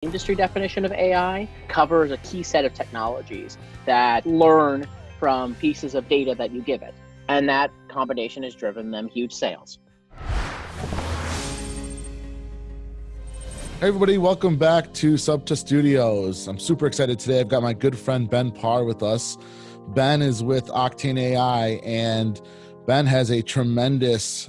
Industry definition of AI covers a key set of technologies that learn from pieces of data that you give it. And that combination has driven them huge sales. Hey everybody, welcome back to SubSummit Studios. I'm super excited today. I've got my good friend Ben Parr with us. Ben is with Octane AI, and Ben has a tremendous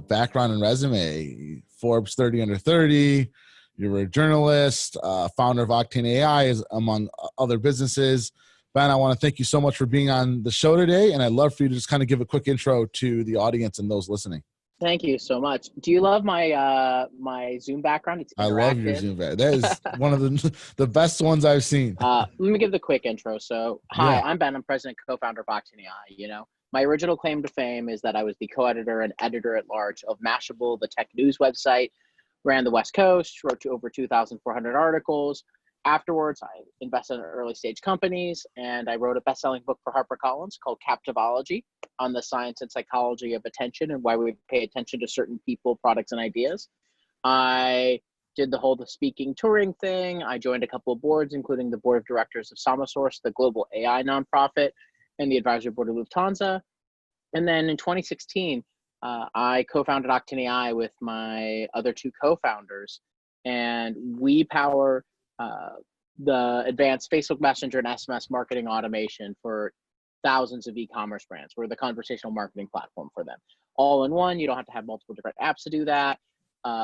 background and resume. Forbes 30 under 30. You're a journalist, founder of Octane AI, is among other businesses. Ben, I want to thank you so much for being on the show today, and I'd love for you to just kind of give a quick intro to the audience and those listening. Thank you so much. Do you love my my Zoom background? It's interactive. I love your Zoom background. That is one of the best ones I've seen. Let me give the quick intro. So, hi, I'm Ben. I'm president and co-founder of Octane AI. My original claim to fame is that I was the co-editor and editor at large of Mashable, the tech news website. Ran the West Coast, wrote to over 2,400 articles. Afterwards, I invested in early stage companies, and I wrote a best-selling book for HarperCollins called Captivology on the science and psychology of attention and why we pay attention to certain people, products, and ideas. I did the whole speaking touring thing. I joined a couple of boards, including the board of directors of Samasource, the global AI nonprofit, and the advisory board of Lufthansa. And then in 2016, I co-founded Octane AI with my other two co-founders, and we power the advanced Facebook Messenger and SMS marketing automation for thousands of e-commerce brands. We're the conversational marketing platform for them. All in one, you don't have to have multiple different apps to do that.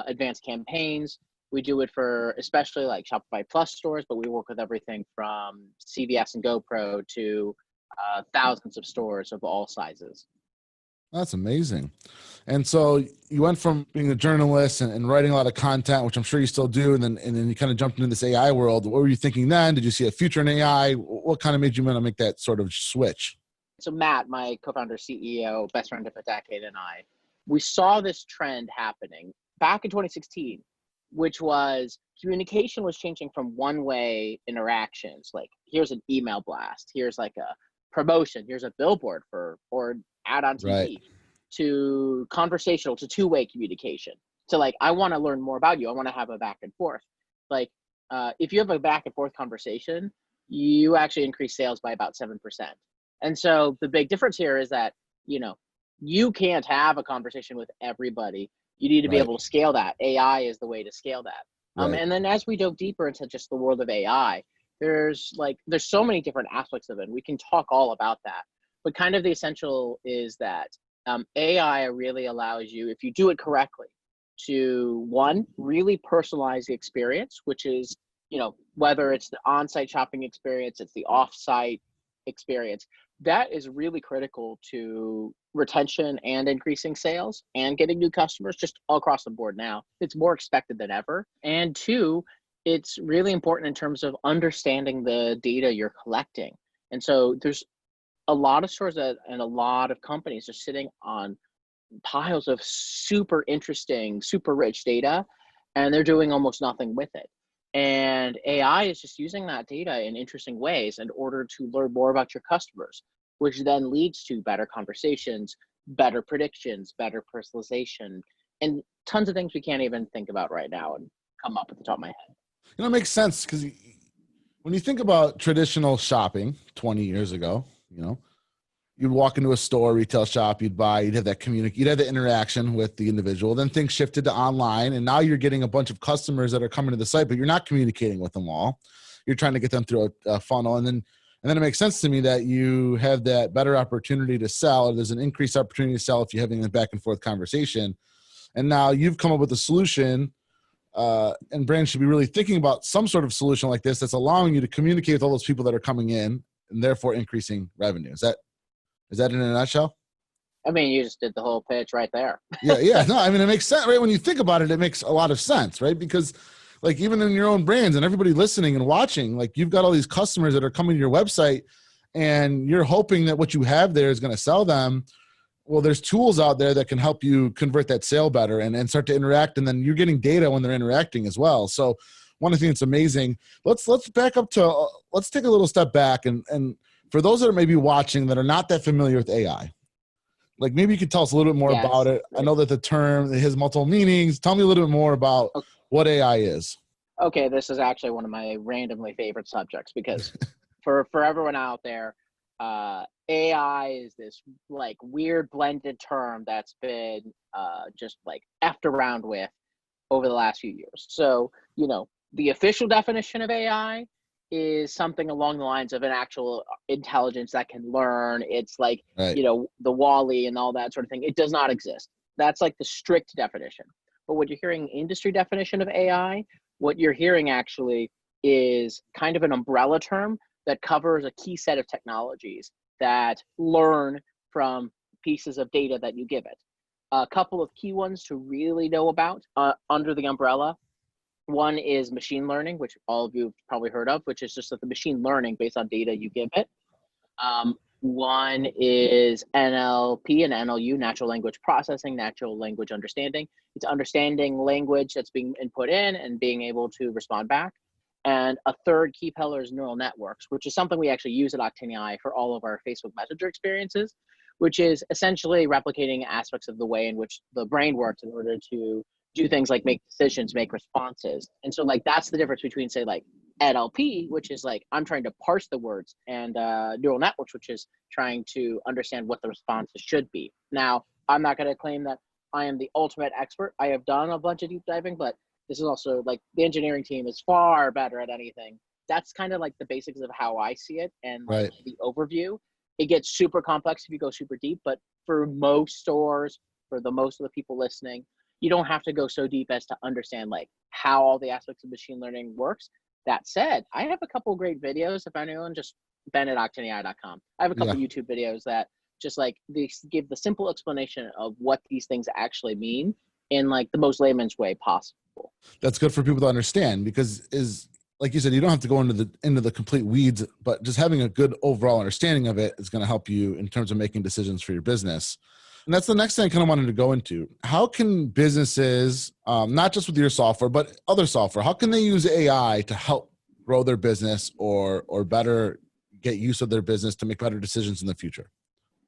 Advanced campaigns, we do it for especially like Shopify Plus stores, but we work with everything from CVS and GoPro to thousands of stores of all sizes. That's amazing. And so you went from being a journalist and writing a lot of content, which I'm sure you still do, and then you kind of jumped into this AI world. What were you thinking then? Did you see a future in AI? What kind of made you want to make that sort of switch? So Matt, my co-founder, CEO, best friend of a decade, and I, we saw this trend happening back in 2016, which was communication was changing from one-way interactions, like here's an email blast, here's like a promotion, here's a billboard or ad on TV, right, to conversational, to two-way communication. So like, I want to learn more about you. I want to have a back and forth. Like, if you have a back and forth conversation, you actually increase sales by about 7%. And so the big difference here is that, you can't have a conversation with everybody. You need to be able to scale that. AI is the way to scale that. And then as we dove deeper into just the world of AI, there's so many different aspects of it. We can talk all about that. But kind of the essential is that AI really allows you, if you do it correctly, to one, really personalize the experience, which is, whether it's the on-site shopping experience, it's the off-site experience. That is really critical to retention and increasing sales and getting new customers just all across the board now. It's more expected than ever. And two, it's really important in terms of understanding the data you're collecting. And so there's a lot of stores and a lot of companies are sitting on piles of super interesting, super rich data, and they're doing almost nothing with it. And AI is just using that data in interesting ways in order to learn more about your customers, which then leads to better conversations, better predictions, better personalization, and tons of things we can't even think about right now and come up at the top of my head. It makes sense because when you think about traditional shopping 20 years ago, you'd walk into a store, retail shop, you'd have that you'd have the interaction with the individual. Then things shifted to online, and now you're getting a bunch of customers that are coming to the site, but you're not communicating with them all. You're trying to get them through a funnel, and then it makes sense to me that you have that better opportunity to sell. There's an increased opportunity to sell if you're having a back and forth conversation. And now you've come up with a solution, and brands should be really thinking about some sort of solution like this that's allowing you to communicate with all those people that are coming in, and therefore increasing revenue. Is that in a nutshell? I mean, you just did the whole pitch right there. Yeah. No, I mean, it makes sense, right? When you think about it, it makes a lot of sense, right? Because like even in your own brands and everybody listening and watching, like you've got all these customers that are coming to your website and you're hoping that what you have there is going to sell them. Well, there's tools out there that can help you convert that sale better and start to interact. And then you're getting data when they're interacting as well. So one of the things that's amazing, let's back up to, let's take a little step back and for those that are maybe watching that are not that familiar with AI, like maybe you could tell us a little bit more about it. I know that the term has multiple meanings. Tell me a little bit more about what AI is. Okay, this is actually one of my randomly favorite subjects because for everyone out there, AI is this like weird blended term that's been just like effed around with over the last few years. So, the official definition of AI is something along the lines of an actual intelligence that can learn. It's like, Right. the Wall-E and all that sort of thing. It does not exist. That's like the strict definition. But what you're hearing industry definition of AI, what you're hearing actually is kind of an umbrella term that covers a key set of technologies that learn from pieces of data that you give it. A couple of key ones to really know about under the umbrella. One is machine learning, which all of you have probably heard of, which is just that the machine learning based on data you give it. One is NLP and NLU, natural language processing, natural language understanding. It's understanding language that's being input in and being able to respond back. And a third key pillar is neural networks, which is something we actually use at Octane AI for all of our Facebook Messenger experiences, which is essentially replicating aspects of the way in which the brain works in order to do things like make decisions, make responses. And so like that's the difference between say like NLP, which is like I'm trying to parse the words, and neural networks, which is trying to understand what the responses should be. Now, I'm not going to claim that I am the ultimate expert. I have done a bunch of deep diving, but this is also like the engineering team is far better at anything. That's kind of like the basics of how I see it and like Right. the overview. It gets super complex if you go super deep, but for most stores, for the most of the people listening, you don't have to go so deep as to understand like how all the aspects of machine learning works. That said, I have a couple of great videos. If anyone, just Ben at octaneai.com. I have a couple Yeah. YouTube videos that just like they give the simple explanation of what these things actually mean in like the most layman's way possible. That's good for people to understand because is like you said, you don't have to go into the complete weeds, but just having a good overall understanding of it is going to help you in terms of making decisions for your business. And that's the next thing I kind of wanted to go into. How can businesses, not just with your software, but other software, how can they use AI to help grow their business or better get use of their business to make better decisions in the future?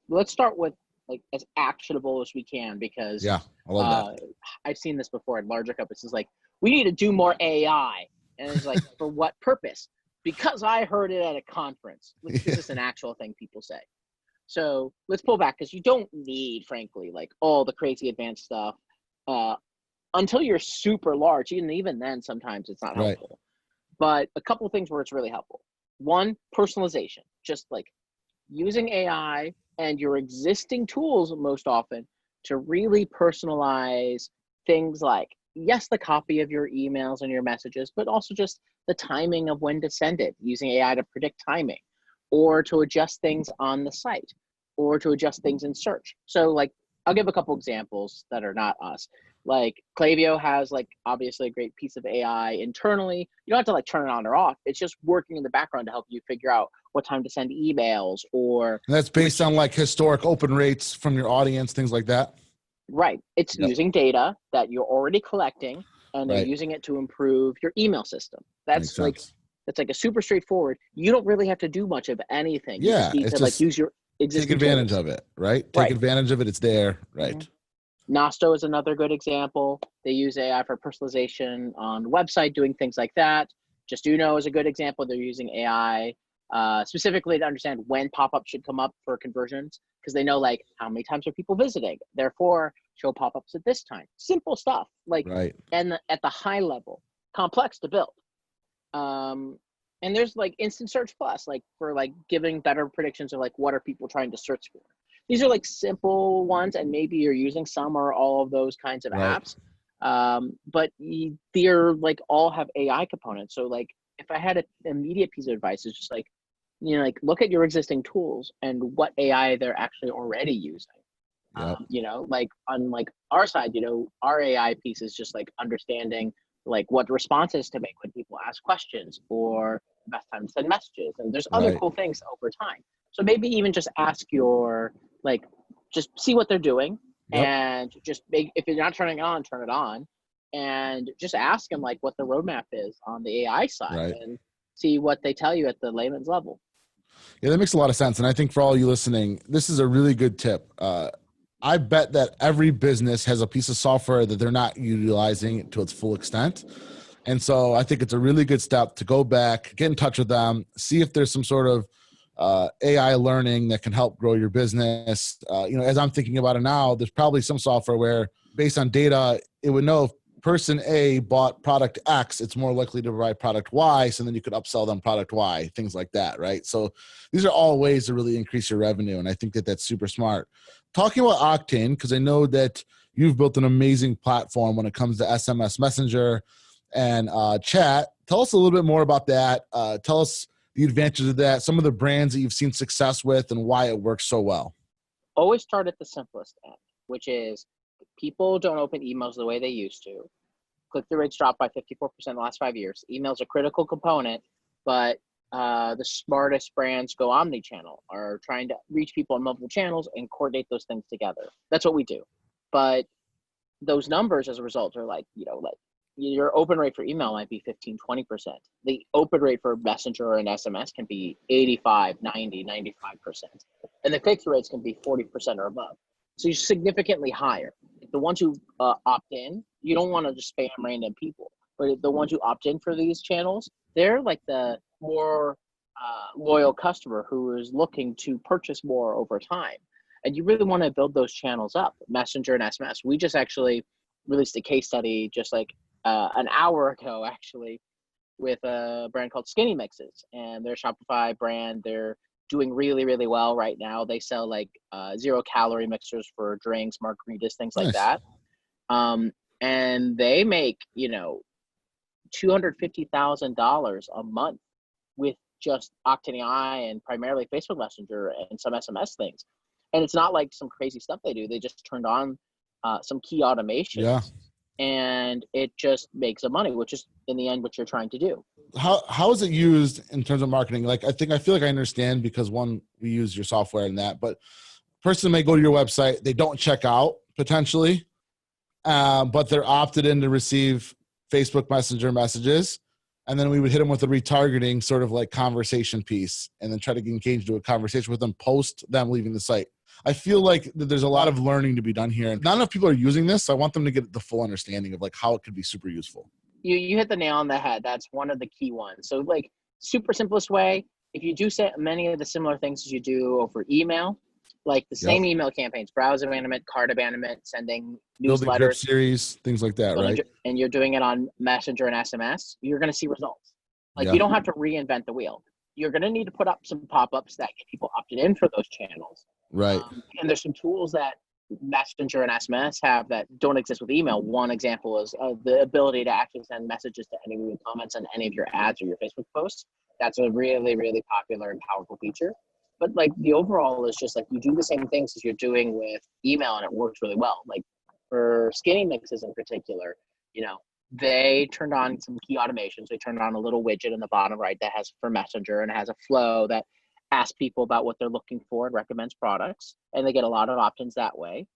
Let's start with like as actionable as we can because Yeah, I love that. I've seen this before in larger companies. It's like, we need to do more AI. And it's like, for what purpose? Because I heard it at a conference, which is just an actual thing people say. So let's pull back because you don't need, frankly, like all the crazy advanced stuff until you're super large. Even then, sometimes it's not Right. helpful. But a couple of things where it's really helpful. One, personalization, just like using AI and your existing tools most often to really personalize things like, yes, the copy of your emails and your messages, but also just the timing of when to send it, using AI to predict timing, or to adjust things on the site, or to adjust things in search. So like, I'll give a couple examples that are not us. Like Klaviyo has like obviously a great piece of AI internally. You don't have to like turn it on or off. It's just working in the background to help you figure out what time to send emails or. And that's based on like historic open rates from your audience, things like that. Right. It's Yep. using data that you're already collecting and they're Right. using it to improve your email system. Makes That's like sense. a super straightforward. You don't really have to do much of anything. You just Yeah, need it's to like just use your take existing advantage tools. of it, right? Take Right. advantage of it. It's there, right? Mhm. Nosto is another good example. They use AI for personalization on the website, doing things like that. Just Uno is a good example. They're using AI specifically to understand when pop-ups should come up for conversions because they know like how many times are people visiting. Therefore, show pop-ups at this time. Simple stuff like, Right. and at the high level, complex to build. And there's like Instant Search Plus, like for like giving better predictions of like what are people trying to search for. These are like simple ones, and maybe you're using some or all of those kinds of Right. apps. But they're like all have AI components. So like if I had an immediate piece of advice, it's just like, like look at your existing tools and what AI they're actually already using. Yep. Like on like our side, our AI piece is just like understanding like what responses to make when people ask questions or the best time to send messages. And there's other Right. cool things over time. So maybe even just ask like, just see what they're doing Yep. and just if you're not turning it on, turn it on and just ask them like what the roadmap is on the AI side Right. and see what they tell you at the layman's level. Yeah, that makes a lot of sense. And I think for all you listening, this is a really good tip. I bet that every business has a piece of software that they're not utilizing to its full extent. And so I think it's a really good step to go back, get in touch with them, see if there's some sort of AI learning that can help grow your business. As I'm thinking about it now, there's probably some software where based on data, it would know if person A bought product X, it's more likely to provide product Y. So then you could upsell them product Y, things like that, right? So these are all ways to really increase your revenue. And I think that that's super smart. Talking about Octane, because I know that you've built an amazing platform when it comes to SMS Messenger and chat. Tell us a little bit more about that. Tell us the advantages of that, some of the brands that you've seen success with, and why it works so well. Always start at the simplest end, which is people don't open emails the way they used to. Click-through rates dropped by 54% in the last 5 years. Email's a critical component, but the smartest brands go omni-channel, are trying to reach people on multiple channels and coordinate those things together. That's what we do. But those numbers as a result are like your open rate for email might be 15-20%. The open rate for Messenger or an SMS can be 85, 90, 95%. And the click-through rates can be 40% or above. So you're significantly higher. The ones who opt in, you don't want to just spam random people. But the ones who opt in for these channels, they're like the more loyal customer who is looking to purchase more over time. And you really want to build those channels up. Messenger and SMS. We just actually released a case study just like an hour ago, actually, with a brand called Skinny Mixes. And they're a Shopify brand. They're doing really, really well right now. They sell like 0-calorie mixers for drinks, margaritas, things like that. And they make, $250,000 a month with just Octane AI and primarily Facebook Messenger and some SMS things. And it's not like some crazy stuff they do. They just turned on some key automations, and it just makes them money, which is in the end what you're trying to do. How is it used in terms of marketing? Like, I feel like I understand because one, we use your software and that, but person may go to your website, they don't check out potentially, but they're opted in to receive Facebook Messenger messages. And then we would hit them with a retargeting sort of like conversation piece and then try to engage into a conversation with them post them leaving the site. I feel like there's a lot of learning to be done here. And not enough people are using this. So I want them to get the full understanding of like how it could be super useful. You hit the nail on the head. That's one of the key ones. So like super simplest way, if you do say many of the similar things as you do over email, like the same email campaigns, browse abandonment, cart abandonment, sending building newsletters, drip series, things like that, right? And you're doing it on Messenger and SMS, you're going to see results. Like you don't have to reinvent the wheel. You're going to need to put up some pop-ups that get people opted in for those channels. Right. And there's some tools that Messenger and SMS have that don't exist with email. One example is the ability to actually send messages to any of your comments on any of your ads or your Facebook posts. That's a really, really popular and powerful feature. But like the overall is just like you do the same things as you're doing with email and it works really well. Like for Skinny Mixes in particular, they turned on some key automations. They turned on a little widget in the bottom right that has for Messenger and it has a flow that asks people about what they're looking for and recommends products. And they get a lot of opt-ins that way.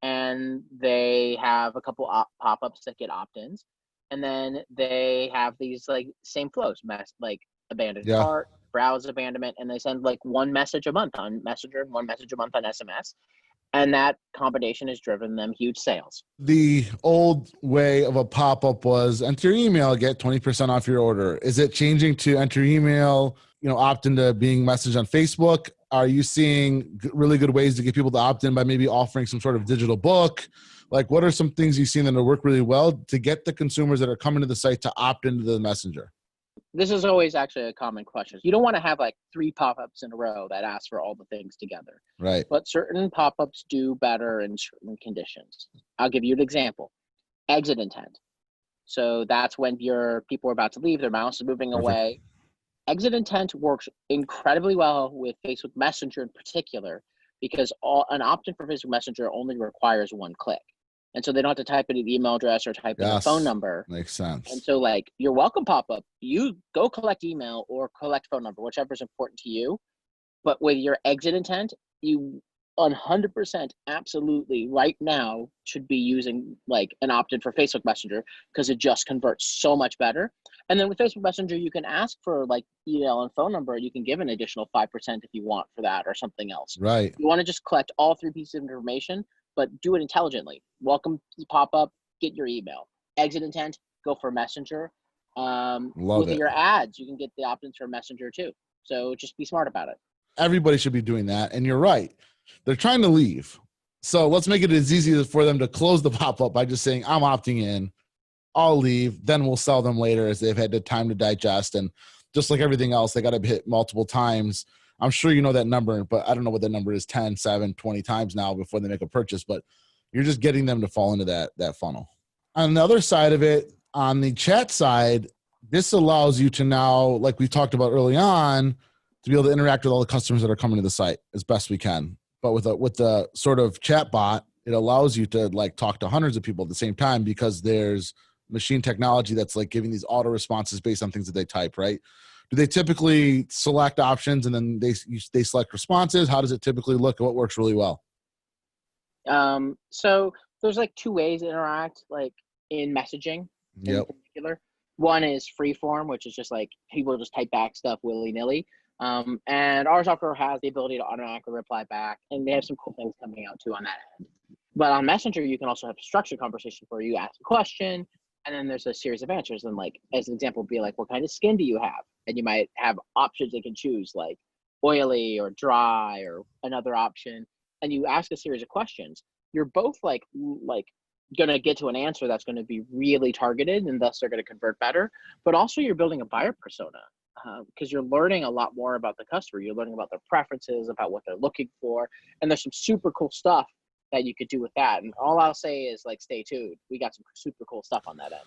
And they have a couple pop-ups that get opt-ins. And then they have these like same flows, like abandoned cart, browse abandonment, and they send like one message a month on Messenger, one message a month on SMS. And that combination has driven them huge sales. The old way of a pop-up was enter your email, get 20% off your order. Is it changing to enter email, opt into being messaged on Facebook? Are you seeing really good ways to get people to opt in by maybe offering some sort of digital book? Like what are some things you've seen that work really well to get the consumers that are coming to the site to opt into the Messenger? This is always actually a common question. You don't want to have like 3 pop-ups in a row that ask for all the things together. Right. But certain pop-ups do better in certain conditions. I'll give you an example. Exit intent. So that's when your people are about to leave, their mouse is moving away. Exit intent works incredibly well with Facebook Messenger in particular because an opt-in for Facebook Messenger only requires one click. And so they don't have to type in an email address or type in a phone number. Makes sense. And so like your welcome pop-up, you go collect email or collect phone number, whichever is important to you. But with your exit intent, you 100% absolutely right now should be using like an opt-in for Facebook Messenger because it just converts so much better. And then with Facebook Messenger, you can ask for like email and phone number. You can give an additional 5% if you want for that or something else. Right. You want to just collect all 3 pieces of information, but do it intelligently. Welcome to pop up, get your email. Exit intent, go for Messenger. Love With it. your ads, you can get the opt-ins for Messenger too. So just be smart about it. Everybody should be doing that. And you're right. They're trying to leave. So let's make it as easy for them to close the pop-up by just saying, I'm opting in. I'll leave. Then we'll sell them later as they've had the time to digest. And just like everything else, they got to hit multiple times. I'm sure you know that number, but I don't know what that number is, 10, 7, 20 times now before they make a purchase. But you're just getting them to fall into that funnel. On the other side of it, on the chat side, this allows you to now, like we talked about early on, to be able to interact with all the customers that are coming to the site as best we can. But with the sort of chat bot, it allows you to like talk to hundreds of people at the same time because there's machine technology that's like giving these auto responses based on things that they type, right? Do they typically select options and then they select responses? How does it typically look? What works really well? So there's like two ways to interact, like in messaging in Yep. particular. One is free form, which is just like people just type back stuff willy-nilly. And our software has the ability to automatically reply back, and they have some cool things coming out too on that end. But on Messenger, you can also have a structured conversation where you ask a question, and then there's a series of answers. And like, as an example, be like, what kind of skin do you have? And you might have options they can choose, like oily or dry or another option. And you ask a series of questions. You're both like gonna get to an answer that's going to be really targeted, and thus they're going to convert better. But also, you're building a buyer persona because you're learning a lot more about the customer. You're learning about their preferences, about what they're looking for, and there's some super cool stuff that you could do with that. And all I'll say is like, stay tuned. We got some super cool stuff on that end.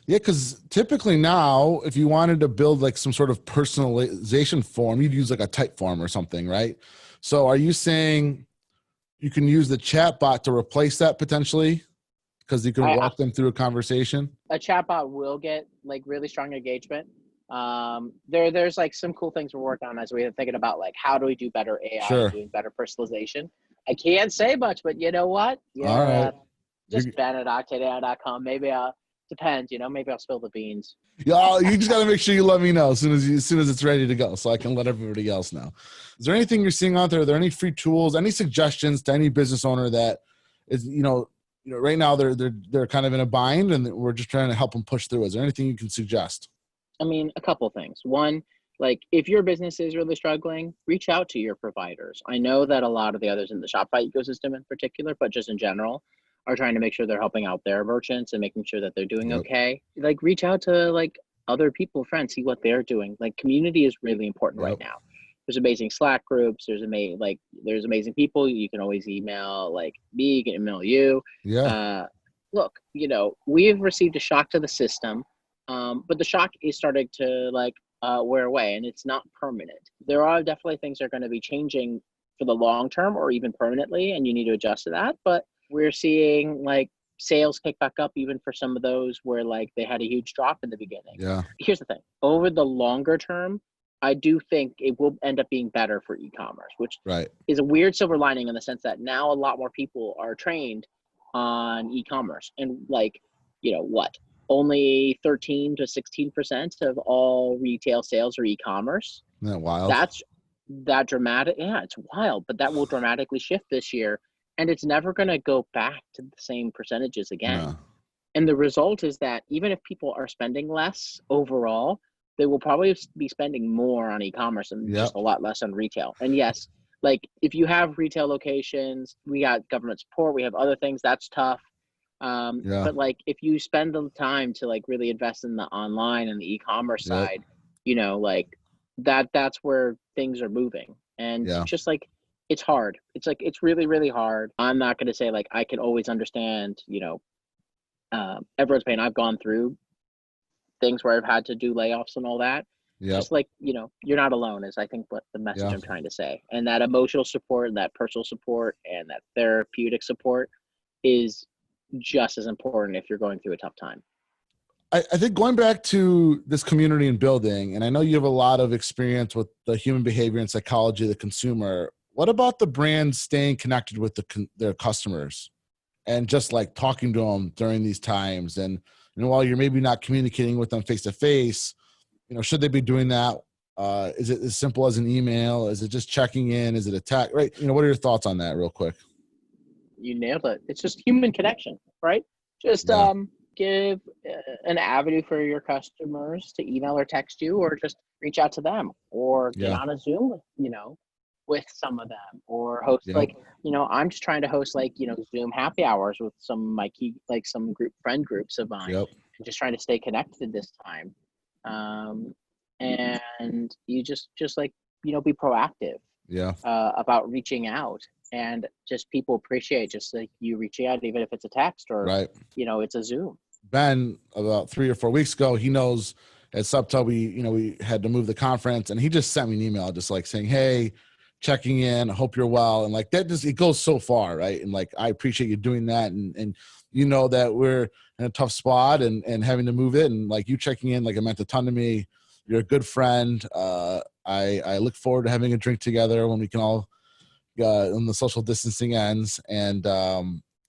Yeah, because typically now, if you wanted to build like some sort of personalization form, you'd use like a type form or something, right? So are you saying you can use the chat bot to replace that potentially? Because you can walk them through a conversation? A chatbot will get like really strong engagement. There's like some cool things we're working on as we're thinking about like how do we do better AI Sure. and doing better personalization. I can't say much, but you know what? All right. Just Ben at octaneai.com. Maybe depends. Maybe I'll spill the beans. Yeah, you just got to make sure you let me know as soon as it's ready to go, so I can let everybody else know. Is there anything you're seeing out there? Are there any free tools? Any suggestions to any business owner that is right now they're kind of in a bind and we're just trying to help them push through? Is there anything you can suggest? I mean, a couple things. One, like if your business is really struggling, reach out to your providers. I know that a lot of the others in the Shopify ecosystem in particular, but just in general, are trying to make sure they're helping out their merchants and making sure that they're doing okay. Like reach out to like other people, friends, see what they're doing. Like community is really important right now. There's amazing Slack groups. There's amazing people. You can always email like me, you can email you. Yeah. Look, we've received a shock to the system, but the shock is starting to wear away, and it's not permanent. There are definitely things that are going to be changing for the long term or even permanently, and you need to adjust to that. But we're seeing like sales kick back up even for some of those where like they had a huge drop in the beginning. Yeah. Here's the thing. Over the longer term, I do think it will end up being better for e-commerce, which is a weird silver lining in the sense that now a lot more people are trained on e-commerce. And only 13 to 16% of all retail sales are e-commerce. Isn't that wild? That's that dramatic. Yeah, it's wild, but that will dramatically shift this year. And it's never going to go back to the same percentages again. No. And the result is that even if people are spending less overall, they will probably be spending more on e-commerce and just a lot less on retail. And yes, like if you have retail locations, we got government support, we have other things, that's tough. But like if you spend the time to like really invest in the online and the e-commerce side, like that's where things are moving. And just like it's hard. It's like it's really, really hard. I'm not going to say like I can always understand, everyone's pain. I've gone through things where I've had to do layoffs and all that. Just like, you're not alone is I think what the message I'm trying to say. And that emotional support and that personal support and that therapeutic support is just as important if you're going through a tough time. I think going back to this community and building, and I know you have a lot of experience with the human behavior and psychology of the consumer. What about the brand staying connected with their customers and just like talking to them during these times? And while you're maybe not communicating with them face to face, should they be doing that? Is it as simple as an email? Is it just checking in? Is it a text? Right? What are your thoughts on that, real quick? You nailed it. It's just human connection, right? Just give an avenue for your customers to email or text you, or just reach out to them, or get Yeah. on a Zoom, with some of them, or host Yep. I'm just trying to host Zoom happy hours with some of my key, some friend groups of mine. Yep. I'm just trying to stay connected this time. And you just be proactive Yeah. about reaching out, and just people appreciate just like you reaching out, even if it's a text or Right. it's a Zoom. Ben, about 3 or 4 weeks ago, he knows at SubTel we had to move the conference, and he just sent me an email just like saying, hey, checking in, I hope you're well. And like that just, it goes so far, right? And like I appreciate you doing that, and that we're in a tough spot and having to move it, and like you checking in, like it meant a ton to me. You're a good friend. I look forward to having a drink together when we can all when the social distancing ends. And I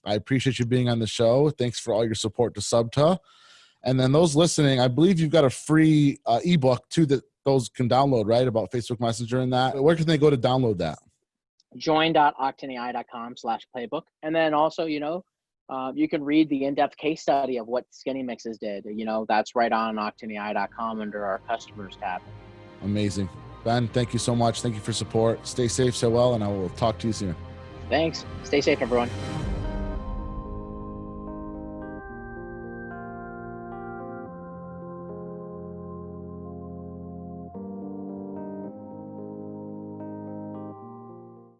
appreciate you being on the show. Thanks for all your support to SubTA. And then those listening, I believe you've got a free ebook too that those can download, right? About Facebook Messenger and that. Where can they go to download that? Join.octaneai.com/playbook. And then also, you can read the in-depth case study of what Skinny Mixes did. That's right on octaneai.com under our customers tab. Amazing. Ben, thank you so much. Thank you for support. Stay safe, stay well, and I will talk to you soon. Thanks. Stay safe, everyone.